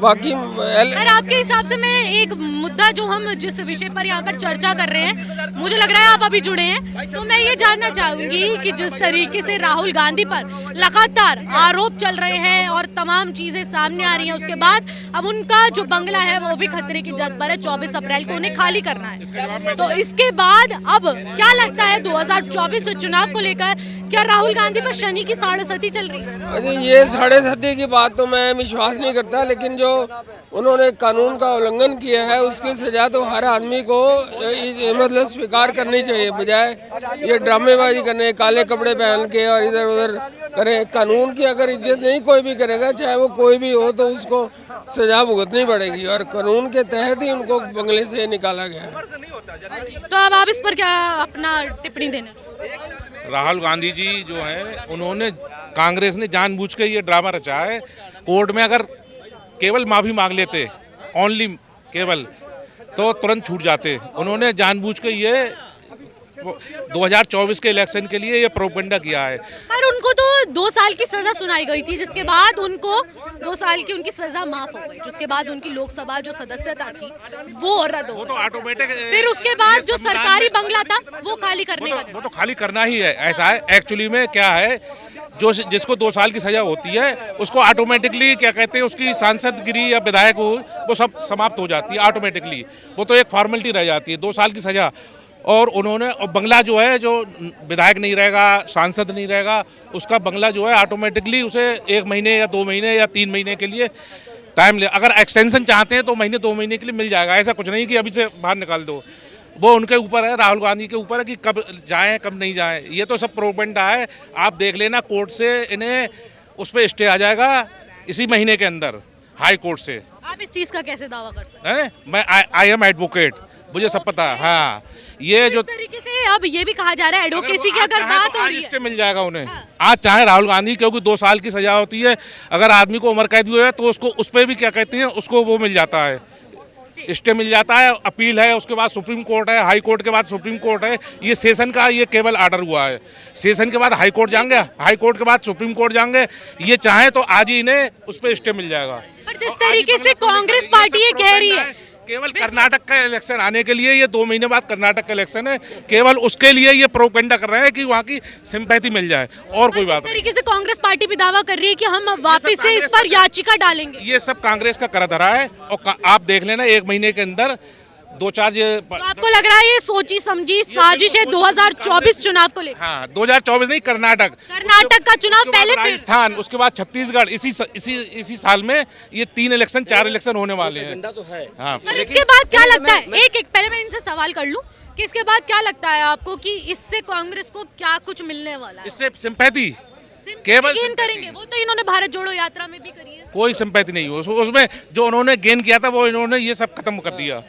बाकी पर आपके हिसाब से मैं एक मुद्दा जो हम जिस विषय पर यहाँ पर चर्चा कर रहे हैं, मुझे लग रहा है आप अभी जुड़े हैं, तो मैं ये जानना चाहूंगी कि जिस तरीके से राहुल गांधी पर लगातार आरोप चल रहे हैं और तमाम चीजें सामने आ रही हैं, उसके बाद अब उनका जो बंगला है वो भी खतरे की जद पर है। 24 अप्रैल को उन्हें खाली करना है, तो इसके बाद अब क्या लगता है 2024 चुनाव को लेकर क्या राहुल गांधी पर शनि की 7.5 चल रही है? अरे ये 7.5 की बात तो मैं विश्वास नहीं करता, लेकिन जो उन्होंने कानून का उल्लंघन किया है उसकी सजा तो हर आदमी को मतलब स्वीकार करनी चाहिए, बजाय ये ड्रामेबाजी करने, काले कपड़े पहन के और इधर उधर करें। कानून की अगर इज्जत नहीं कोई भी करेगा, चाहे वो कोई भी हो, तो उसको सजा भुगतनी पड़ेगी, और कानून के तहत ही उनको बंगले से निकाला गया है। तो अब आप इस पर क्या अपना टिप्पणी देना? राहुल गांधी जी जो हैं, उन्होंने कांग्रेस ने जानबूझ के ये ड्रामा रचा है। कोर्ट में अगर केवल माफी मांग लेते, ओनली केवल, तो तुरंत छूट जाते। उन्होंने जानबूझ के ये 2024 के इलेक्शन के लिए ये प्रोपेगेंडा किया है। पर उनको तो 2 साल की सजा सुनाई गई थी, जिसके बाद उनको 2 साल की उनकी सजा माफ हो गई, जिसके बाद उनकी लोकसभा जो सदस्यता थी वो रद्द हो वो तो ऑटोमेटिक, फिर उसके बाद जो सरकारी बंगला था वो खाली करने का, वो तो खाली करना ही है। ऐसा है, एक्चुअली में क्या है, जो जिसको 2 साल की सजा होती है उसको ऑटोमेटिकली क्या कहते हैं, उसकी सांसदगिरी या विधायक हो, वो सब समाप्त हो जाती है ऑटोमेटिकली। वो तो एक फॉर्मेलिटी रह जाती है, 2 साल की सजा। और उन्होंने, और बंगला जो है, जो विधायक नहीं रहेगा, सांसद नहीं रहेगा, उसका बंगला जो है ऑटोमेटिकली उसे 1 महीने या 2 महीने या 3 महीने के लिए टाइम ले, अगर एक्सटेंशन चाहते हैं तो महीने 2 महीने के लिए मिल जाएगा। ऐसा कुछ नहीं कि अभी से बाहर निकाल दो, वो उनके ऊपर है, राहुल गांधी के ऊपर है कि कब जाएं कब नहीं जाएं। ये तो सब प्रोपेगेंडा है, आप देख लेना। कोर्ट से इन्हें उस पर स्टे आ जाएगा इसी महीने के अंदर, हाई कोर्ट से। आप इस चीज का कैसे दावा कर सकते हैं? मैं आई एम एडवोकेट, मुझे सब पता है। हाँ, ये जो तरीके से अब ये भी कहा जा रहा है एडवोकेसी की अगर बात हो रही है, मिल जाएगा उन्हें आज, चाहे राहुल गांधी, क्योंकि 2 साल की सजा होती है। अगर आदमी को उम्र कैद भी हो तो उसको उस पर भी क्या कहते हैं, उसको वो मिल जाता है, स्टे मिल जाता है। अपील है, उसके बाद सुप्रीम कोर्ट है, हाई कोर्ट के बाद सुप्रीम कोर्ट है। ये सेशन का ये केवल ऑर्डर हुआ है, सेशन के बाद हाई कोर्ट जाएंगे, हाई कोर्ट के बाद सुप्रीम कोर्ट जाएंगे। ये चाहे तो आज ही इन्हें उस पर स्टे मिल जाएगा। पर जिस तरीके से कांग्रेस पार्टी ये कह रही है, केवल कर्नाटक का इलेक्शन आने के लिए, ये 2 महीने बाद कर्नाटक का इलेक्शन है, केवल उसके लिए ये प्रोपेगेंडा कर रहे हैं कि वहाँ की सिंपैथी मिल जाए, और कोई बात नहीं। तरीके से कांग्रेस पार्टी भी दावा कर रही है कि हम वापस से इस पर याचिका डालेंगे। ये सब कांग्रेस का कर धरा है, और आप देख लेना 1 महीने के अंदर 2-4 तो आपको लग रहा है ये सोची समझी साजिश है 2024 चुनाव को लेकर? हाँ, 2024 नहीं, कर्नाटक का चुनाव पहले, राजस्थान, उसके बाद छत्तीसगढ़। इसी साल में ये 3 इलेक्शन 4 इलेक्शन होने वाले हैं। हाँ, पर इसके बाद क्या लगता है, एक पहले मैं इनसे सवाल कर लूं कि इसके बाद क्या लगता है आपको कि इससे कांग्रेस को क्या कुछ मिलने वाला है? इससे सिंपैथी केवल गेन करेंगे, वो तो इन्होंने भारत जोड़ो यात्रा में भी करी है। कोई सिंपैथी नहीं हो उसमें, जो उन्होंने गेन किया था वो इन्होंने ये सब खत्म कर दिया,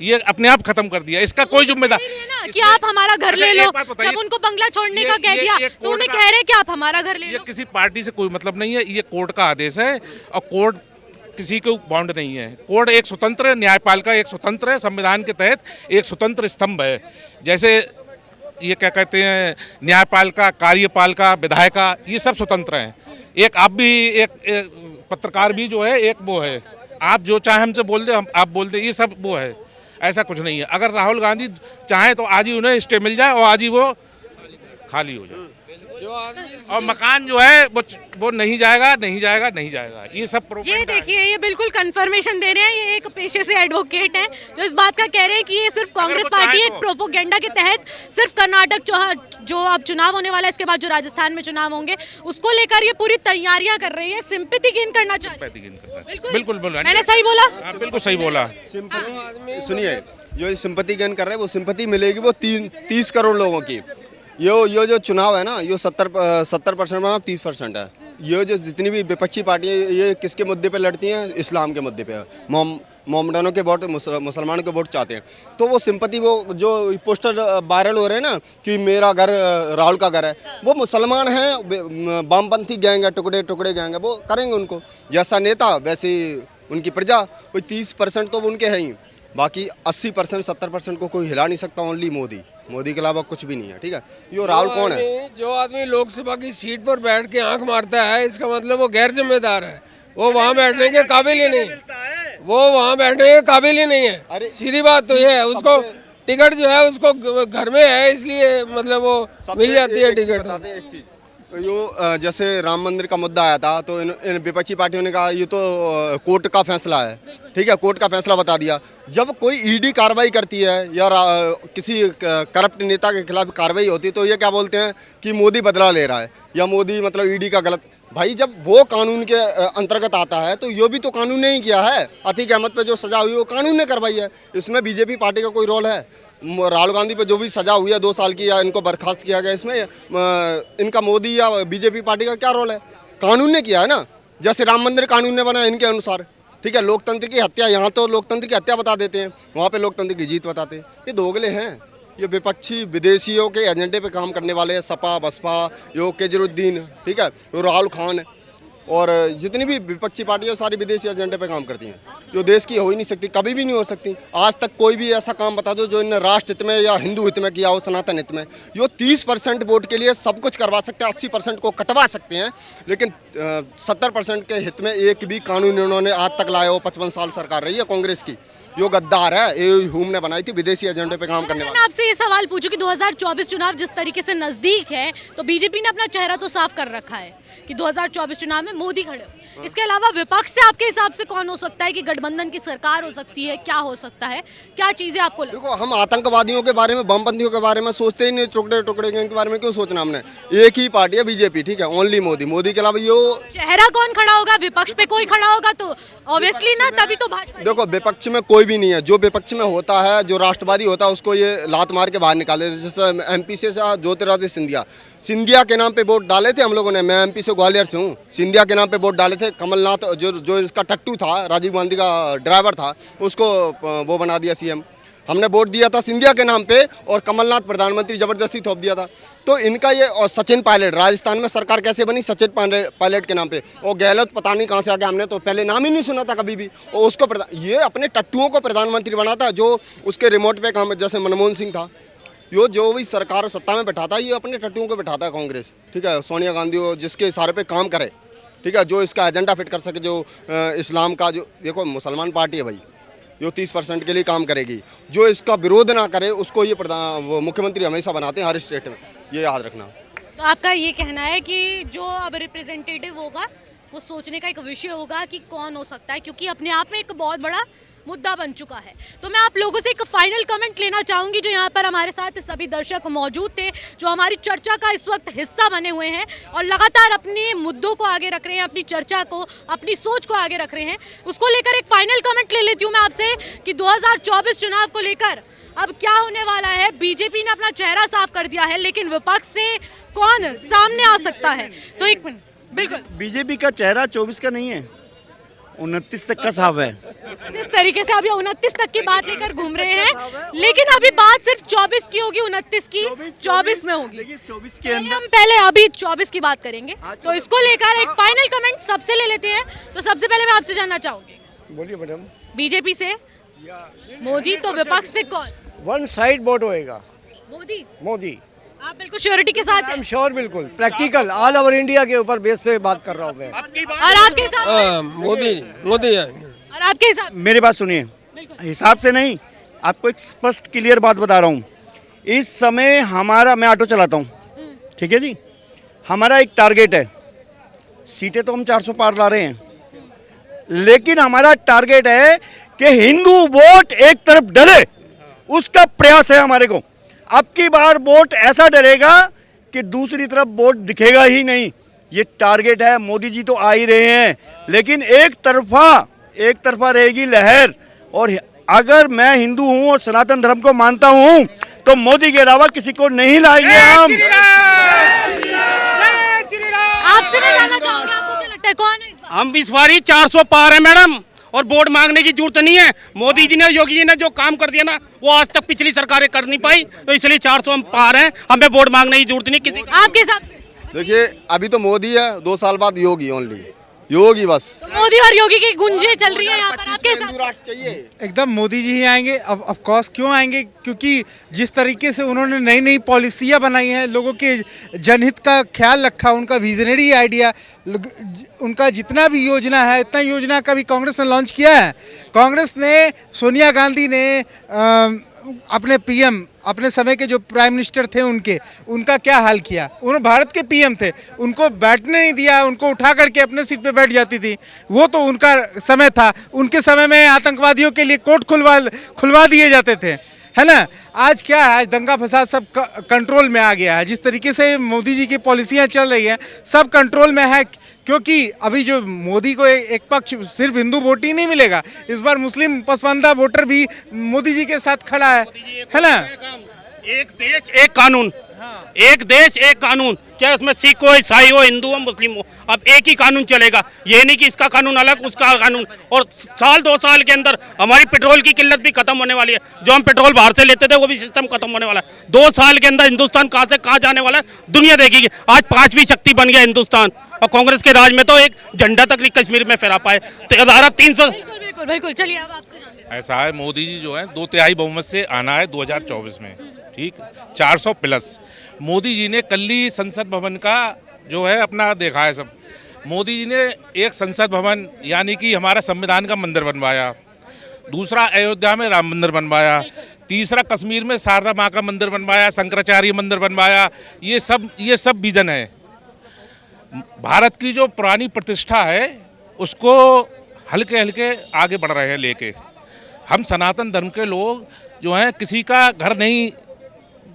ये अपने आप खत्म कर दिया। इसका कोई जिम्मेदार कि आप हमारा घर ले लो, जब उनको बंगला छोड़ने का कह दिया तो उन्हें कह रहे हैं कि आप हमारा घर ले लो। ये किसी पार्टी से कोई मतलब नहीं है, ये कोर्ट का आदेश है, और कोर्ट किसी को बाउंड नहीं है। कोर्ट एक स्वतंत्र न्यायपालिका, एक स्वतंत्र है, संविधान के तहत एक स्वतंत्र स्तंभ है। जैसे ये क्या कहते हैं, न्यायपालिका, कार्यपालिका, विधायिका, ये सब स्वतंत्र हैं। एक आप भी, एक पत्रकार भी जो है, एक वो है, आप जो चाहे हमसे बोल दे, हम आप बोल दे, ये सब वो है। ऐसा कुछ नहीं है। अगर राहुल गांधी चाहे तो आज ही उन्हें स्टे मिल जाए और आज ही वो खाली हो जाए। जो आदमी और मकान जो है वो नहीं जाएगा, नहीं जाएगा, नहीं जाएगा। ये सब ये प्रोपेगेंडा है। देखिए, ये बिल्कुल कंफर्मेशन दे रहे हैं, ये एक पेशे से एडवोकेट है जो इस बात का कह रहे हैं कि ये सिर्फ कांग्रेस वो पार्टी चाहे एक तो। प्रोपोगेंडा के तहत सिर्फ कर्नाटक जो अब चुनाव होने वाला है, इसके बाद जो राजस्थान में चुनाव होंगे उसको लेकर ये पूरी तैयारियां कर रही है, सिंपैथी गेन करना चाह रही है। बिल्कुल बोला मैंने सही बोला? हाँ, बिल्कुल सही बोला। सुनिए, जो सिंपैथी गेन कर रहे हैं वो सिंपैथी मिलेगी वो 30 करोड़ लोगों की। ये जो चुनाव है ना, ये 70% बना 30% है। ये जो जितनी भी विपक्षी पार्टियां ये किसके मुद्दे पे लड़ती हैं? इस्लाम के मुद्दे पे। मोमडनों के वोट, मुसलमानों के वोट चाहते हैं। तो वो सिंपैथी, वो जो पोस्टर वायरल हो रहे हैं ना कि मेरा घर राहुल का घर है, वो मुसलमान हैं, वामपंथी गैंग है, टुकड़े टुकड़े गैंग है, वो करेंगे उनको। जैसा नेता वैसे उनकी प्रजा। कोई 30% तो उनके हैं ही, बाकी 80% 70% को कोई हिला नहीं सकता। ओनली मोदी के अलावा कुछ भी नहीं है। ठीक है, ये राहुल कौन है? जो आदमी लोकसभा की सीट पर बैठ के आंख मारता है, इसका मतलब वो गैर जिम्मेदार है। वो वहाँ बैठने के काबिल ही नहीं, वो वहाँ बैठने के काबिल ही नहीं है। सीधी बात तो ये है, उसको टिकट जो है उसको घर में है, इसलिए मतलब वो मिल जाती है टिकट। एक चीज, यो जैसे राम मंदिर का मुद्दा आया था तो इन विपक्षी पार्टियों ने कहा ये तो कोर्ट का फैसला है। ठीक है, कोर्ट का फैसला बता दिया। जब कोई ईडी कार्रवाई करती है या किसी करप्ट नेता के खिलाफ कार्रवाई होती है तो ये क्या बोलते हैं कि मोदी बदला ले रहा है या मोदी मतलब ईडी का गलत। भाई जब वो कानून के अंतर्गत आता है तो ये भी तो कानून ने ही किया है। अतीक अहमद पे जो सजा हुई वो कानून ने करवाई है, इसमें बीजेपी पार्टी का कोई रोल है? राहुल गांधी पे जो भी सजा हुई है 2 साल की या इनको बर्खास्त किया गया, इसमें इनका मोदी या बीजेपी पार्टी का क्या रोल है? कानून ने किया है ना। जैसे राम मंदिर कानून ने बनाया इनके अनुसार। ठीक है, लोकतंत्र की हत्या, यहाँ तो लोकतंत्र की हत्या बता देते हैं, वहाँ पे लोकतंत्र की जीत बताते हैं। ये दोगले हैं, ये विपक्षी विदेशियों के एजेंडे पे काम करने वाले हैं। सपा बसपा, यो केजरीउद्दीन, ठीक है, यो राहुल खान और जितनी भी विपक्षी पार्टियां सारी विदेशी एजेंडे पे काम करती हैं, जो देश की हो ही नहीं सकती, कभी भी नहीं हो सकती। आज तक कोई भी ऐसा काम बता दो जो इन्हें राष्ट्र हित में या हिंदू हित में किया हो, सनातन हित में। यो 30% वोट के लिए सब कुछ करवा सकते हैं, 80% को कटवा सकते हैं, लेकिन 70% के हित में एक भी कानून इन्होंने आज तक लाया हो। 55 साल सरकार रही है कांग्रेस की, यो गद्दार है। हुम ने बनाई थी, विदेशी एजेंडे पे काम करने वाले। मैं आपसे ये सवाल पूछूं कि 2024 चुनाव जिस तरीके से नजदीक है तो बीजेपी ने अपना चेहरा तो साफ कर रखा है कि 2024 चुनाव में मोदी खड़े हो। इसके अलावा विपक्ष से आपके हिसाब से कौन हो सकता है कि गठबंधन की सरकार हो सकती है? क्या हो सकता है, क्या चीजें आपको लगती है? देखो, हम आतंकवादियों के बारे में, वामपंथियों के बारे में सोचते ही नहीं। टुकड़े टुकड़े गैंग के बारे में क्यों सोचना हमने? एक ही पार्टी है बीजेपी, ठीक है, ओनली मोदी के अलावा यो चेहरा कौन खड़ा होगा? विपक्ष पे कोई खड़ा होगा तो ऑब्वियसली ना, तभी तो भाजपा। देखो, विपक्ष में कोई भी नहीं है। जो विपक्ष में होता है, जो राष्ट्रवादी होता है, उसको ये लात मार के बाहर निकाले। जैसे MP से ज्योतिरादित्य सिंधिया के नाम पे वोट डाले थे हम लोगों ने। मैं MP से ग्वालियर से हूँ। सिंधिया के नाम पे वोट डाले थे। कमलनाथ जो इसका टट्टू था, राजीव गांधी का ड्राइवर था, उसको वो बना दिया CM। हमने वोट दिया था सिंधिया के नाम पे और कमलनाथ प्रधानमंत्री जबरदस्ती थोप दिया था। तो इनका ये, और सचिन पायलट, राजस्थान में सरकार कैसे बनी? सचिन पायलट के नाम पे। और गहलोत पता नहीं कहाँ से आ गया, हमने तो पहले नाम ही नहीं सुना था कभी भी। और उसको ये अपने टट्टुओं को प्रधानमंत्री बनाता, जो उसके रिमोट पे काम, जैसे मनमोहन सिंह था। यो जो भी सरकार सत्ता में बैठाता है, ये अपने टट्टुओं को बैठाता है कांग्रेस। ठीक है, सोनिया गांधी हो, जिसके इशारे पे काम करे, ठीक है, जो इसका एजेंडा फिट कर सके, जो इस्लाम का, जो देखो मुसलमान पार्टी है भाई, जो 30% के लिए काम करेगी। जो इसका विरोध ना करे उसको ये मुख्यमंत्री हमेशा बनाते हैं हर स्टेट में, ये याद रखना। तो आपका ये कहना है कि जो अब रिप्रेजेंटेटिव होगा वो सोचने का एक विषय होगा कि कौन हो सकता है, क्योंकि अपने आप में एक बहुत बड़ा मुद्दा बन चुका है। तो मैं आप लोगों से एक फाइनल कमेंट लेना चाहूंगी, जो यहाँ पर हमारे साथ सभी दर्शक मौजूद थे, जो हमारी चर्चा का इस वक्त हिस्सा बने हुए हैं और लगातार अपने मुद्दों को आगे रख रहे हैं, अपनी चर्चा को, अपनी सोच को आगे रख रहे हैं। उसको लेकर एक फाइनल कमेंट ले लेती हूँ मैं आपसे कि 2024 चुनाव को लेकर अब क्या होने वाला है? बीजेपी ने अपना चेहरा साफ कर दिया है, लेकिन विपक्ष से कौन सामने आ सकता है? तो एक मिनट, बिल्कुल, बीजेपी का चेहरा 24 का नहीं है, 29 तक का साफ है। जिस तरीके से अभी 29 तक की बात लेकर घूम रहे हैं, लेकिन अभी बात सिर्फ 24 की होगी, 29 की 24 में होगी। 24 के अंदर हम पहले अभी 24 की बात करेंगे, तो इसको लेकर एक फाइनल कमेंट सबसे ले लेते हैं। तो सबसे पहले मैं आपसे जानना चाहूंगी, बोलिए मैडम। बीजेपी से मोदी, तो विपक्ष से कौन? वन साइड वोट होएगा, मोदी। आप बिल्कुल श्योरिटी के साथ हैं? श्योर, बिल्कुल प्रैक्टिकल, ऑल ओवर इंडिया के ऊपर बेस पे बात कर रहा हूँ मैं। और आपके हिसाब से? मोदी है। और आपके हिसाब से? मेरी बात सुनिए, हिसाब से नहीं, आपको एक स्पष्ट क्लियर बात बता रहा हूँ। इस समय हमारा, मैं ऑटो चलाता हूँ, ठीक है जी, हमारा एक टारगेट है, सीटें तो हम 400 पार ला रहे हैं, लेकिन हमारा टारगेट है कि हिंदू वोट एक तरफ डले, उसका प्रयास है हमारे को। अब की बार वोट ऐसा डलेगा कि दूसरी तरफ वोट दिखेगा ही नहीं, ये टारगेट है। मोदी जी तो आ ही रहे हैं, लेकिन एक तरफा रहेगी लहर। और अगर मैं हिंदू हूं और सनातन धर्म को मानता हूं तो मोदी के अलावा किसी को नहीं लाएंगे हम। आपसे मैं जानना चाहूंगी, आपको क्या लगता है कौन है इस बार? हम इस बारी 400 पार है मैडम, और वोट मांगने की जरूरत नहीं है। मोदी जी ने, योगी जी ने जो काम कर दिया ना, वो आज तक पिछली सरकारें कर नहीं पाई, तो इसलिए 400 हम पार हैं। हमें वोट मांगने की जरूरत नहीं किसी की। आपके हिसाब से देखिए अभी तो मोदी है, 2 साल बाद योगी, ओनली योगी बस। मोदी और योगी की गुंजे चल रही है यहाँ पर, आपके हिसाब से? एकदम मोदी जी ही आएंगे। अब ऑफ कोर्स क्यों आएंगे, क्योंकि जिस तरीके से उन्होंने नई नई पॉलिसियाँ बनाई हैं, लोगों के जनहित का ख्याल रखा, उनका विजनरी आइडिया, उनका जितना भी योजना है, इतना योजना कभी कांग्रेस ने लॉन्च किया है? कांग्रेस ने, सोनिया गांधी ने अपने पीएम, अपने समय के जो प्राइम मिनिस्टर थे उनका क्या हाल किया? उन्होंने भारत के पीएम थे, उनको बैठने नहीं दिया, उनको उठा करके अपने सीट पे बैठ जाती थी। वो तो उनका समय था। उनके समय में आतंकवादियों के लिए कोर्ट खुलवा दिए जाते थे, है ना। आज क्या है, आज दंगा फसाद सब कंट्रोल में आ गया है। जिस तरीके से मोदी जी की पॉलिसियाँ चल रही है, सब कंट्रोल में है। क्योंकि अभी जो मोदी को एक पक्ष सिर्फ हिंदू वोट ही नहीं मिलेगा, इस बार मुस्लिम पसमानदा वोटर भी मोदी जी के साथ खड़ा है ना। एक देश एक कानून, एक देश एक कानून, चाहे उसमें सिख हो, ईसाई हो, हिंदू हो, मुस्लिम हो, अब एक ही कानून चलेगा। ये नहीं कि इसका कानून अलग, उसका कानून। और साल 2 साल के अंदर हमारी पेट्रोल की किल्लत भी खत्म होने वाली है। जो हम पेट्रोल बाहर से लेते थे वो भी सिस्टम खत्म होने वाला है। 2 साल के अंदर हिंदुस्तान कहाँ से कहाँ जाने वाला है, दुनिया देखेगी। आज 5वीं शक्ति बन गया हिंदुस्तान, और कांग्रेस के राज में तो एक झंडा तक नहीं कश्मीर में फहरा पाए। तो 300। बिल्कुल बिल्कुल, चलिए अब आपसे जान लेते हैं। ऐसा है, मोदी जी जो है 2/3 बहुमत से आना है 2024 में, ठीक, 400 प्लस। मोदी जी ने कल ही संसद भवन का जो है अपना देखा है सब। मोदी जी ने एक संसद भवन यानी कि हमारा संविधान का मंदिर बनवाया, दूसरा अयोध्या में राम मंदिर बनवाया, तीसरा कश्मीर में शारदा माँ का मंदिर बनवाया, शंकराचार्य मंदिर बनवाया। ये सब विजन है। भारत की जो पुरानी प्रतिष्ठा है उसको हल्के हल्के आगे बढ़ रहे हैं लेके। हम सनातन धर्म के लोग जो हैं किसी का घर नहीं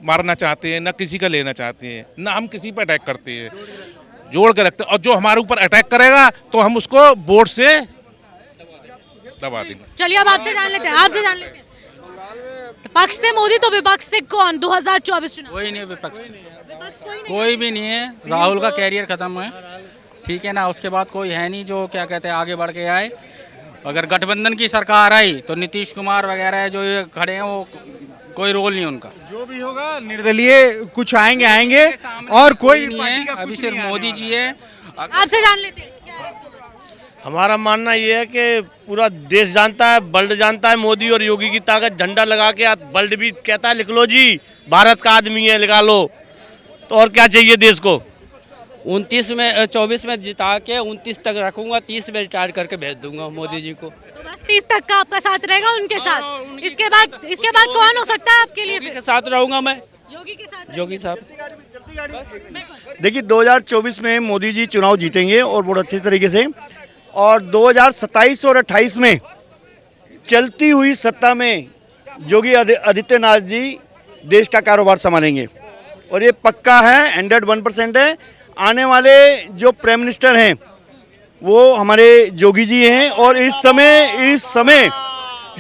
मारना चाहते हैं, ना किसी का लेना चाहते हैं, ना हम किसी पर अटैक करते हैं, जोड़ के रखते हैं। और जो हमारे ऊपर अटैक करेगा तो हम उसको वोट से दबा देंगे। चलिए अब आपसे जान लेते हैं, पक्ष से मोदी तो विपक्ष से कौन 2024 चुनाव? कोई नहीं विपक्ष कोई भी नहीं है। राहुल का कैरियर खत्म है, ठीक है ना। उसके बाद कोई है नहीं जो क्या कहते हैं आगे बढ़ के आए। अगर गठबंधन की सरकार आई तो नीतीश कुमार वगैरह जो ये खड़े हैं वो कोई रोल नहीं उनका। जो भी होगा निर्दलीय कुछ आएंगे और कोई नहीं है, अभी सिर्फ मोदी जी है। आपसे जान लेते हैं। हमारा मानना ये है कि पूरा देश जानता है, वर्ल्ड जानता है मोदी और योगी की ताकत। झंडा लगा के वर्ल्ड भी कहता है लिख लो जी, भारत का आदमी है, लगा लो। तो और क्या चाहिए देश को? 24 में जिता के 29 तक रखूंगा, 30 में रिटायर करके भेज दूंगा मोदी जी को। तो बस 30 तक का आपका साथ रहेगा उनके साथ। इसके बाद कौन हो सकता है आपके लिए? के साथ रहूंगा मैं, योगी के साथ। योगी साहब। देखिए 2024 में मोदी जी चुनाव जीतेंगे और बहुत अच्छे तरीके से, और 2027 और 28 में चलती हुई सत्ता में योगी आदित्यनाथ जी देश का कारोबार संभालेंगे। और ये पक्का है, 101% है। आने वाले जो प्राइम मिनिस्टर हैं वो हमारे योगी जी हैं। और इस समय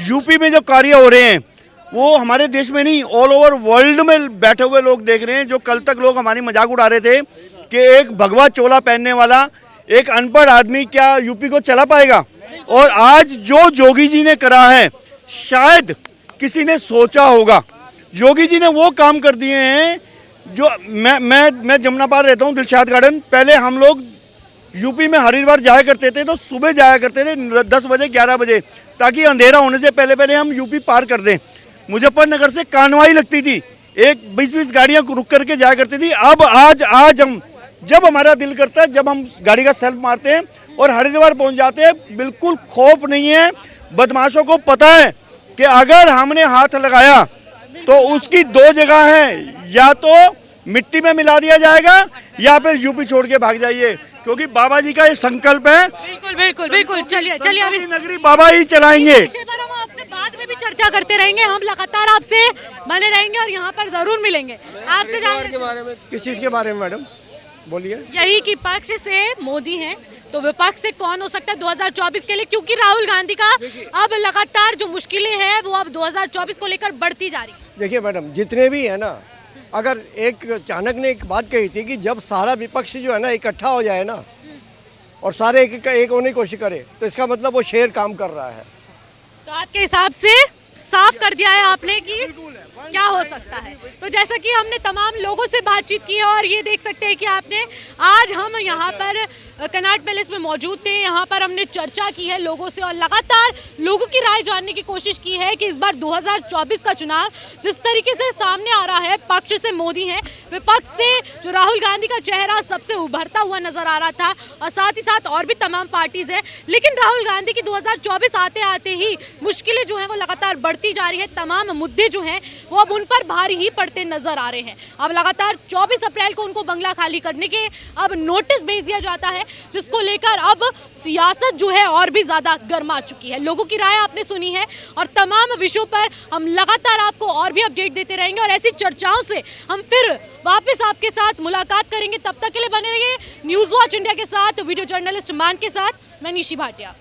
यूपी में जो कार्य हो रहे हैं वो हमारे देश में नहीं, ऑल ओवर वर्ल्ड में बैठे हुए लोग देख रहे हैं। जो कल तक लोग हमारी मजाक उड़ा रहे थे कि एक भगवा चोला पहनने वाला एक अनपढ़ आदमी क्या यूपी को चला पाएगा, और आज जो योगी जी ने करा है शायद किसी ने सोचा होगा। योगी जी ने वो काम कर दिए हैं जो मैं जमुना पार रहता हूँ, दिलशाद गार्डन। पहले हम लोग यूपी में हरिद्वार जाया करते थे तो सुबह जाया करते थे 10 बजे 11 बजे, ताकि अंधेरा होने से पहले हम यूपी पार कर दें। मुजफ्फरनगर से कानवाई लगती थी, 20-20 गाड़ियां रुक करके जाया करती थी। अब आज हम जब हमारा दिल करता है, जब हम गाड़ी का सेल्फ मारते हैं और हरिद्वार पहुंच जाते हैं, बिल्कुल खौफ नहीं है। बदमाशों को पता है कि अगर हमने हाथ लगाया तो उसकी 2 जगह है, या तो मिट्टी में मिला दिया जाएगा या फिर यूपी छोड़ के भाग जाइए, क्योंकि बाबा जी का ये संकल्प है। बिल्कुल बिल्कुल बिल्कुल, चलिए चलिए अभी नगरी बाबा ही चलाएंगे। विषय पर हम आपसे बाद में भी चर्चा करते रहेंगे, हम लगातार आपसे बने रहेंगे और यहाँ पर जरूर मिलेंगे। आपसे जानने किस चीज़ के बारे में मैडम बोलिए। यही कि पक्ष से मोदी हैं तो विपक्ष से कौन हो सकता है 2024 के लिए, क्योंकि राहुल गांधी का अब लगातार जो मुश्किलें हैं वो अब 2024 को लेकर बढ़ती जा रही है। देखिए मैडम, जितने भी है ना, अगर एक चाणक्य ने एक बात कही थी कि जब सारा विपक्ष जो है ना इकट्ठा हो जाए ना और सारे एक होने की कोशिश करे, तो इसका मतलब वो शेर काम कर रहा है। तो आपके हिसाब से साफ कर दिया है आपने कि क्या हो सकता है। तो जैसा कि हमने तमाम लोगों से बातचीत की है और ये देख सकते हैं कि आपने आज हम यहाँ पर कनॉट पैलेस में मौजूद थे, यहाँ पर हमने चर्चा की है लोगों से और लगातार लोगों की राय जानने की कोशिश की है कि इस बार 2024 का चुनाव जिस तरीके से सामने आ रहा है, पक्ष से मोदी हैं, विपक्ष से जो राहुल गांधी का चेहरा सबसे उभरता हुआ नजर आ रहा था और साथ ही साथ और भी तमाम पार्टीज है, लेकिन राहुल गांधी की 2024 आते आते ही मुश्किलें जो हैं वो लगातार बढ़ती जा रही है। तमाम मुद्दे जो हैं वो अब उन पर भारी ही पड़ते नजर आ रहे हैं। अब लगातार 24 अप्रैल को उनको बंगला खाली करने के अब नोटिस भेज दिया जाता है, जिसको लेकर अब सियासत जो है और भी ज्यादा गर्मा चुकी है। लोगों की राय आपने सुनी है और तमाम विषयों पर हम लगातार आपको और भी अपडेट देते रहेंगे और ऐसी चर्चाओं से हम फिर वापस आपके साथ मुलाकात करेंगे। तब तक के लिए बने रहिए न्यूज़ वॉच इंडिया के साथ, वीडियो जर्नलिस्ट मान के साथ मैं निशी भाटिया।